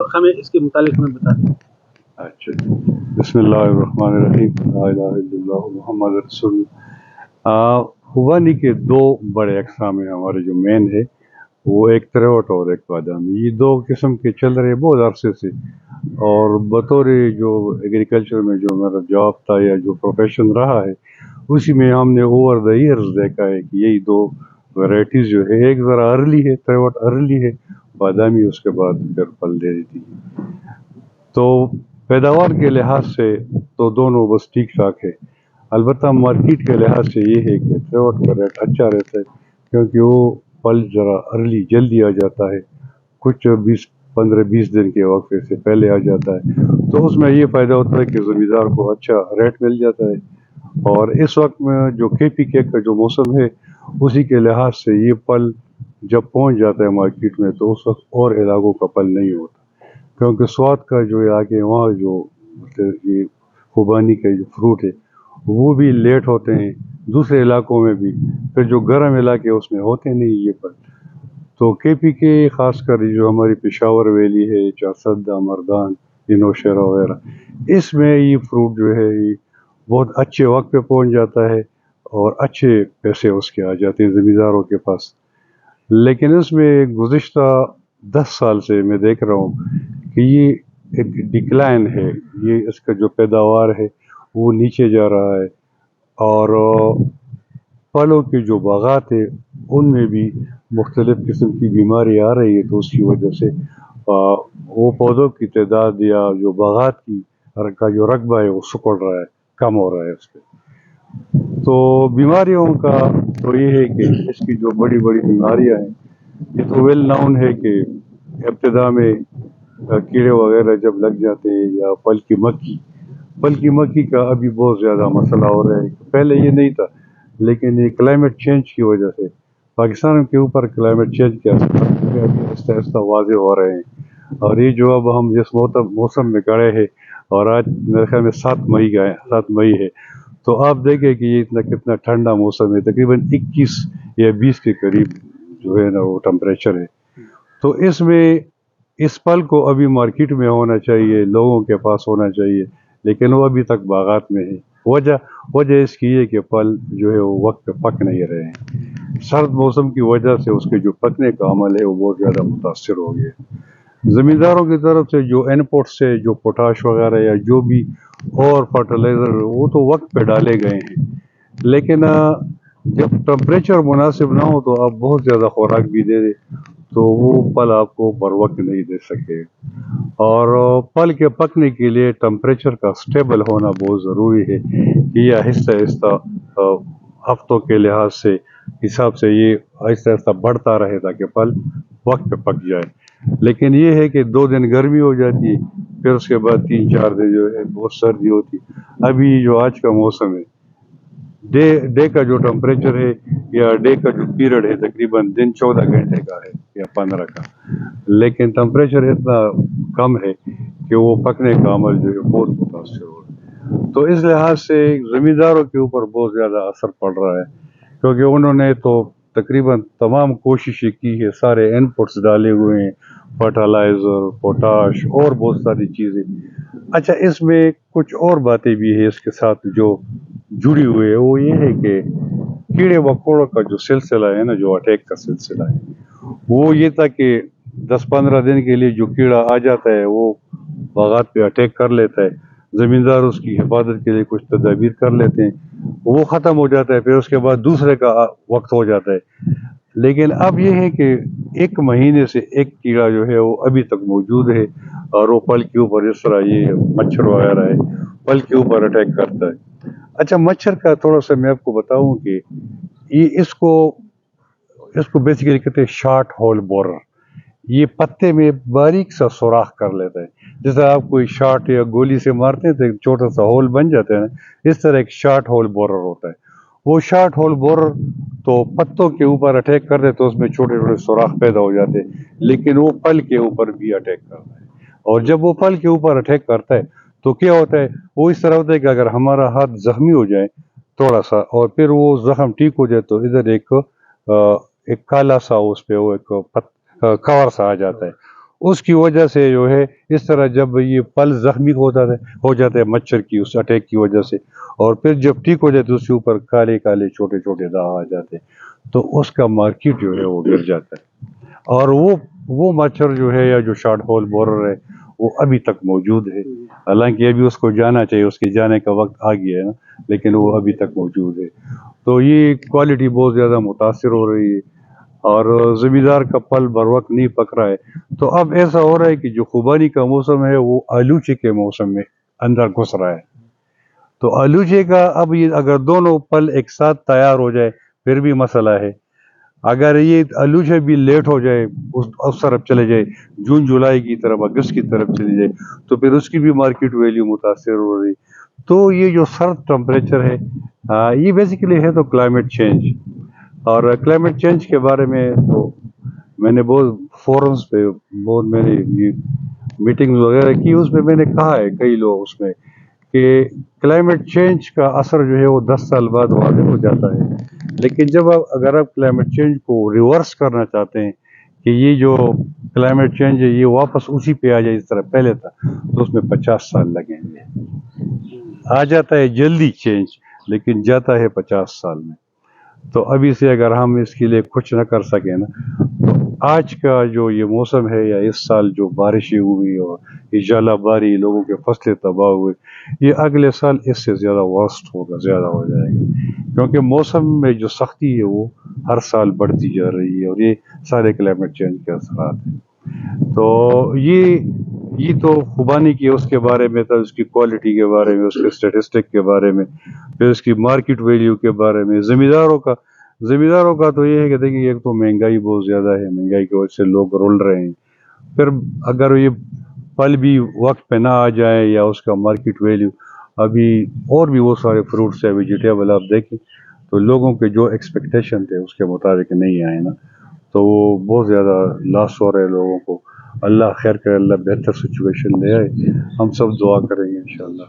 ہمیں اس کے متعلق میں بتا دیں۔ اچھا، بسم اللہ الرحمن الرحیم، لا الہ الا اللہ محمد رسول اللہ۔ خوبانی کے دو بڑے اقسام ہیں ہمارے جو مین ہے، وہ ایک تروٹ اور ایک بادامی۔ یہ دو قسم کے چل رہے بہت عرصے سے، اور بطور جو ایگریکلچر میں جو میرا جاب تھا یا جو پروفیشن رہا ہے، اسی میں ہم نے اوور دا ایئرز دیکھا ہے کہ یہی دو ویرائٹیز جو ہے، ایک ذرا ارلی ہے، تروٹ ارلی ہے، بادامی اس کے بعد پھر پھل دے دیتی ہے۔ تو پیداوار کے لحاظ سے تو دونوں بس ٹھیک ٹھاک ہے، البتہ مارکیٹ کے لحاظ سے یہ ہے کہ تروٹ کا ریٹ اچھا رہتا ہے، کیونکہ وہ پھل ذرا ارلی جلدی آ جاتا ہے، کچھ 15-20 دن کے وقفے سے پہلے آ جاتا ہے، تو اس میں یہ فائدہ ہوتا ہے کہ زمیندار کو اچھا ریٹ مل جاتا ہے۔ اور اس وقت میں جو KPK کا جو موسم ہے، اسی کے لحاظ سے یہ پھل جب پہنچ جاتا ہے مارکیٹ میں تو اس وقت اور علاقوں کا پھل نہیں ہوتا، کیونکہ سوات کا جو علاقے ہیں وہاں جو مطلب یہ خوبانی کے جو فروٹ ہے وہ بھی لیٹ ہوتے ہیں، دوسرے علاقوں میں بھی، پھر جو گرم علاقے اس میں ہوتے نہیں یہ پھل۔ تو KPK خاص کر جو ہماری پشاور ویلی ہے، چارسدہ، مردان، نوشہرہ وغیرہ، اس میں یہ فروٹ جو ہے یہ بہت اچھے وقت پہ پہنچ جاتا ہے اور اچھے پیسے اس کے آ جاتے ہیں زمینداروں کے پاس۔ لیکن اس میں گزشتہ 10 سال سے میں دیکھ رہا ہوں کہ یہ ایک ڈکلائن ہے، یہ اس کا جو پیداوار ہے وہ نیچے جا رہا ہے، اور پھلوں کے جو باغات ہیں ان میں بھی مختلف قسم کی بیماری آ رہی ہے، تو اس کی وجہ سے وہ پودوں کی تعداد یا جو باغات کا جو رقبہ ہے وہ سکڑ رہا ہے، کم ہو رہا ہے اس پہ۔ تو بیماریوں کا تو یہ ہے کہ اس کی جو بڑی بڑی بیماریاں ہیں یہ تو ویل ناؤن ہے کہ ابتدا میں کیڑے وغیرہ جب لگ جاتے ہیں، یا پھل کی مکھی کا ابھی بہت زیادہ مسئلہ ہو رہا ہے، پہلے یہ نہیں تھا، لیکن یہ کلائمیٹ چینج کی وجہ سے پاکستان کے اوپر کلائمیٹ چینج کے اثرات آہستہ آہستہ واضح ہو رہے ہیں۔ اور یہ جو اب ہم جس موسم میں کھڑے ہیں، اور آج میرے خیال میں 7 مئی ہے، تو آپ دیکھیں کہ یہ کتنا ٹھنڈا موسم ہے، تقریباً 21 یا 20 کے قریب جو ہے نا وہ ٹمپریچر ہے۔ تو اس میں اس پھل کو ابھی مارکیٹ میں ہونا چاہیے، لوگوں کے پاس ہونا چاہیے، لیکن وہ ابھی تک باغات میں ہے۔ وجہ اس کی ہے کہ پھل جو ہے وہ وقت پہ پک نہیں رہے ہیں، سرد موسم کی وجہ سے اس کے جو پکنے کا عمل ہے وہ بہت زیادہ متاثر ہو گیا ہے۔ زمینداروں کی طرف سے جو ان پٹس ہے، جو پوٹاش وغیرہ یا جو بھی اور فرٹیلائزر، وہ تو وقت پہ ڈالے گئے ہیں، لیکن جب ٹمپریچر مناسب نہ ہو تو آپ بہت زیادہ خوراک بھی دے دیں تو وہ پھل آپ کو بر وقت نہیں دے سکے۔ اور پھل کے پکنے کے لیے ٹمپریچر کا سٹیبل ہونا بہت ضروری ہے کہ یہ آہستہ آہستہ ہفتوں کے لحاظ سے حساب سے یہ آہستہ آہستہ بڑھتا رہے تاکہ پھل وقت پہ پک جائے۔ لیکن یہ ہے کہ 2 دن گرمی ہو جاتی ہے، پھر اس کے بعد 3-4 دن جو ہے بہت سردی ہوتی۔ ابھی جو آج کا موسم ہے، ڈے کا جو ٹمپریچر ہے یا ڈے کا جو پیریڈ ہے تقریباً دن 14 گھنٹے کا ہے یا 15 کا، لیکن ٹمپریچر اتنا کم ہے کہ وہ پکنے کا عمل جو ہے بہت متاثر ہو رہا ہے۔ تو اس لحاظ سے زمینداروں کے اوپر بہت زیادہ اثر پڑ رہا ہے، کیونکہ انہوں نے تو تقریباً تمام کوششیں کی ہے، سارے ان پٹس ڈالے ہوئے ہیں، فرٹیلائزر، پوٹاش اور بہت ساری چیزیں۔ اچھا، اس میں کچھ اور باتیں بھی ہیں اس کے ساتھ جو جڑی ہوئی ہے، وہ یہ ہے کہ کیڑے مکوڑوں کا جو سلسلہ ہے نا، جو اٹیک کا سلسلہ ہے، وہ یہ تھا کہ 10-15 دن کے لیے جو کیڑا آ جاتا ہے وہ باغات پہ اٹیک کر لیتا ہے، زمیندار اس کی حفاظت کے لیے کچھ تدابیر کر لیتے ہیں، وہ ختم ہو جاتا ہے، پھر اس کے بعد دوسرے کا وقت ہو جاتا ہے۔ لیکن اب یہ ہے کہ 1 مہینے سے ایک کیڑا جو ہے وہ ابھی تک موجود ہے، اور وہ پھل کے اوپر اس طرح یہ مچھر وغیرہ ہے پھل کے اوپر اٹیک کرتا ہے۔ اچھا، مچھر کا تھوڑا سا میں آپ کو بتاؤں کہ یہ اس کو بیسیکلی کہتے ہیں شارٹ ہول بورر۔ یہ پتے میں باریک سا سوراخ کر لیتا ہے، جیسے آپ کوئی شارٹ یا گولی سے مارتے ہیں تو ایک چھوٹا سا ہول بن جاتا ہے نا، اس طرح ایک شارٹ ہول بورر ہوتا ہے۔ وہ شارٹ ہول بورر تو پتوں کے اوپر اٹیک کر دے تو اس میں چھوٹے چھوٹے سوراخ پیدا ہو جاتے ہیں، لیکن وہ پھل کے اوپر بھی اٹیک کرتا ہے۔ اور جب وہ پھل کے اوپر اٹیک کرتا ہے تو کیا ہوتا ہے، وہ اس طرح ہوتا ہے کہ اگر ہمارا ہاتھ زخمی ہو جائے تھوڑا سا، اور پھر وہ زخم ٹھیک ہو جائے، تو ادھر ایک کالا سا اس پہ وہ ایک کور سا آ جاتا ہے، اس کی وجہ سے جو ہے اس طرح جب یہ پل زخمی ہو جاتا ہے مچھر کی اس اٹیک کی وجہ سے، اور پھر جب ٹھیک ہو جاتے اس کے اوپر کالے کالے چھوٹے چھوٹے داغ آ جاتے ہیں، تو اس کا مارکیٹ جو ہے وہ گر جاتا ہے۔ اور وہ مچھر جو ہے یا جو شارٹ ہول بورر ہے وہ ابھی تک موجود ہے، حالانکہ ابھی اس کو جانا چاہیے، اس کے جانے کا وقت آ گیا ہے نا، لیکن وہ ابھی تک موجود ہے۔ تو یہ کوالٹی بہت زیادہ متاثر ہو رہی ہے، اور زمیندار کا پھل بر وقت نہیں پک رہا ہے۔ تو اب ایسا ہو رہا ہے کہ جو خوبانی کا موسم ہے وہ آلوچے کے موسم میں اندر گھس رہا ہے۔ تو آلوچے کا اب یہ اگر دونوں پھل ایک ساتھ تیار ہو جائے پھر بھی مسئلہ ہے، اگر یہ آلوچے بھی لیٹ ہو جائے، اس طرف چلے جائے، جون جولائی کی طرف اگست کی طرف چلی جائے، تو پھر اس کی بھی مارکیٹ ویلیو متاثر ہو رہی۔ تو یہ جو سرد ٹمپریچر ہے، یہ بیسیکلی ہے تو کلائمیٹ چینج۔ اور کلائمیٹ چینج کے بارے میں تو میں نے بہت فورمز پہ بہت میں نے یہ میٹنگز وغیرہ کی، اس میں نے کہا ہے کئی لوگ اس میں کہ کلائمیٹ چینج کا اثر جو ہے وہ 10 سال بعد واضح ہو جاتا ہے، لیکن اگر آپ کلائمیٹ چینج کو ریورس کرنا چاہتے ہیں کہ یہ جو کلائمیٹ چینج ہے یہ واپس اسی پہ آ جائے اس طرح پہلے تھا، تو اس میں 50 سال لگیں گے۔ آ جاتا ہے جلدی چینج لیکن جاتا ہے 50 سال میں۔ تو ابھی سے اگر ہم اس کے لیے کچھ نہ کر سکیں نا، تو آج کا جو یہ موسم ہے یا اس سال جو بارشیں ہوئی اور یہ ژالہ باری لوگوں کے فصلیں تباہ ہوئے، یہ اگلے سال اس سے زیادہ ورسٹ ہوگا، زیادہ ہو جائے گا، کیونکہ موسم میں جو سختی ہے وہ ہر سال بڑھتی جا رہی ہے، اور یہ سارے کلائمیٹ چینج کے اثرات ہیں۔ تو یہ تو خوبانی کی اس کے بارے میں تھا، اس کی کوالٹی کے بارے میں، اس کے اسٹیٹسٹک کے بارے میں، پھر اس کی مارکیٹ ویلیو کے بارے میں۔ زمینداروں کا تو یہ ہے کہ دیکھیں، ایک تو مہنگائی بہت زیادہ ہے، مہنگائی کی وجہ سے لوگ رول رہے ہیں، پھر اگر یہ پھل بھی وقت پہ نہ آ جائے یا اس کا مارکیٹ ویلیو ابھی، اور بھی وہ سارے فروٹس ہے ویجیٹیبل آپ دیکھیں تو لوگوں کے جو ایکسپیکٹیشن تھے اس کے مطابق نہیں آئے نا، تو وہ بہت زیادہ لاس ہو رہے ہیں لوگوں کو۔ اللہ خیر کرے، اللہ بہتر سچویشن لے آئے، ہم سب دعا کریں گے انشاءاللہ۔